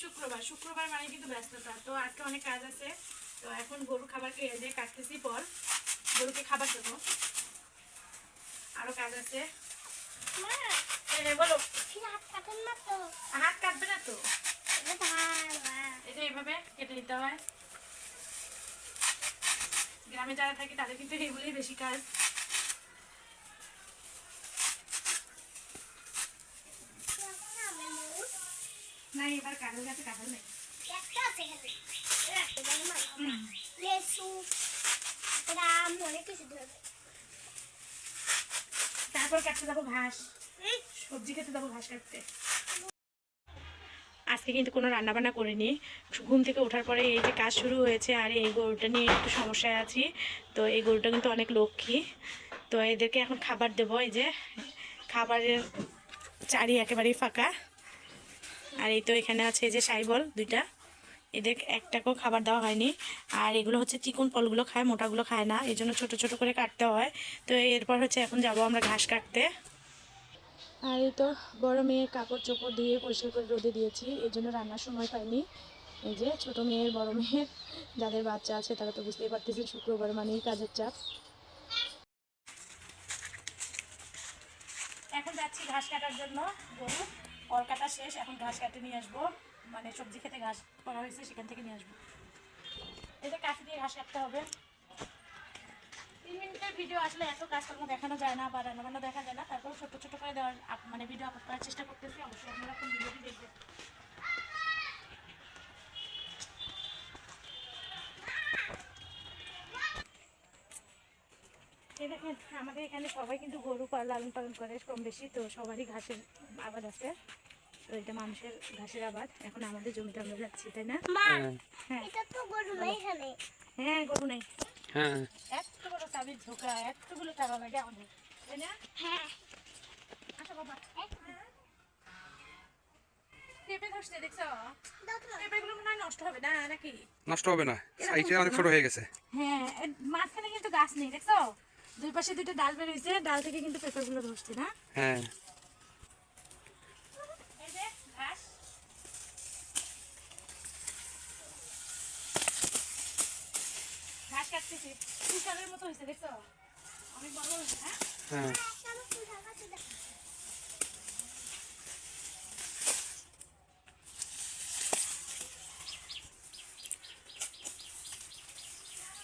শুক্রবার শুক্রবার মানে কিন্তু ব্যস্ততা, তো আজকে অনেক কাজ আছে। তো এখন গরু খাবারকে এনে কাটতেছি, পর গরুকে খাবার দেবো, আরো কাজ আছে। বলো, হাত কাটবে না তো, এটা এইভাবে কেটে নিতে হয়। গ্রামে যারা থাকে তাদের কিন্তু এগুলোই বেশি কাজ। না এবার কাঁঠাল গাছে কাঁঠাল নেই, তারপর কাটতে যাবো ঘাস, সবজি খেতে যাবো ঘাস কাটতে। আজকে কিন্তু কোনো রান্নাবান্না করিনি, ঘুম থেকে ওঠার পরে এই যে কাজ শুরু হয়েছে। আর এই গরুটা নিয়ে একটু সমস্যায় আছি। তো এই গরুটা কিন্তু অনেক লক্ষ্মী, তো এদেরকে এখন খাবার দেবো। এই যে খাবারের চারি একেবারেই ফাঁকা। আর এই তো এখানে আছে এই যে সাইবল দুইটা, এদের একটাকেও খাবার দেওয়া হয়নি। আর এগুলো হচ্ছে চিকন ফলগুলো খায়, মোটাগুলো খায় না, এই জন্য ছোটো ছোটো করে কাটতে হয়। তো এরপর হচ্ছে এখন যাব আমরা ঘাস কাটতে। আর এই তো বড় মেয়ের কাপড় চোপড় দিয়ে পরিষ্কার করে রোদে দিয়েছি, এই জন্য রান্নার সময় পাইনি। এই যে ছোটো মেয়ের বড় মেয়ের যাদের বাচ্চা আছে তারা তো বুঝতেই পারতেছে শুক্রবার মানেই কাজের চাপ। এখন যাচ্ছি ঘাস কাটার জন্য, গরু কল কাটা শেষ, এখন ঘাস কাটে নিয়ে আসবো, মানে সবজি খেতে ঘাস করা হয়েছে সেখান থেকে নিয়ে আসবো। এই যে কাছে দিয়ে ঘাস কাটতে হবে। 3 মিনিটের ভিডিও আসলে এত কাজকর্ম দেখানো যায় না বা রান্নাবান্না দেখা যায় না, তারপর ছোটো ছোটো করে দেওয়ার মানে ভিডিও আপলোড করার চেষ্টা করতেছি। অবশ্যই আপনারা কোন ভিডিওটি দেখবেন। এই দেখেন আমাদের এখানে সবাই কিন্তু গরু লালন পালন করে কম বেশি, তো সবারই ঘাসের আবাদ আছে। তো এটা মানুষের ঘাসের আবাদ। এখন আমাদের জমিতে আমরা যাচ্ছি, তাই না? হ্যাঁ হ্যাঁ গরু নেই, এত বড় চাবির ঝোঁকা, এতগুলো টাকা লাগে আমাদের, তাই না? হ্যাঁ আচ্ছা বাবা, পেঁপে ধরছে দেখছো? পেঁপেগুলো মনে হয় নষ্ট হবে না নাকি? নষ্ট হবে না, সাইজে অনেক ছোট হয়ে গেছে। হ্যাঁ মাঝখানে কিন্তু গাছ নেই দেখছো, দুই পাশে দুইটা ডাল বের হয়েছে, ডাল থেকে কিন্তু পেঁপেগুলো ধরছে না। হ্যাঁ এই যে ঘাস, ঘাস কাটতেছি, তুষারের মতো হয়েছে দেখছো, অনেক বড় হয়েছে। হ্যাঁ হ্যাঁ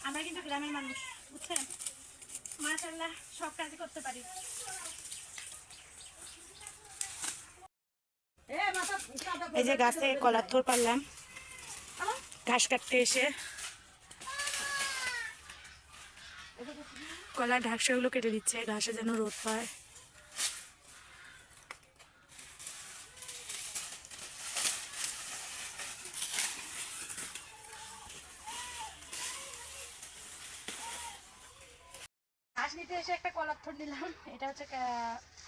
আমরা কিন্তু গ্রামের মানুষ, বুঝছেন, মাশাআল্লাহ সব কাজই করতে পারি। এই যে গাছে কলার থোর পারলাম ঘাস কাটতে এসে, কলার ঢাকসাগুলো কেটে দিচ্ছে ঘাসে যেন রোদ পায়। ঘাস নিতে এসে একটা কলার থোর নিলাম, এটা হচ্ছে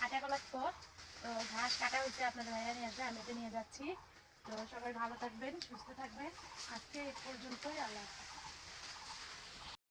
আটা কলার থোর। তো ঘাস কাটা হচ্ছে, আপনাদের ভাইয়া নিয়ে আসবে, আমি এটা নিয়ে যাচ্ছি। তো সবাই ভালো থাকবেন, সুস্থ থাকবেন, আজকে এই পর্যন্তই, আল্লাহ।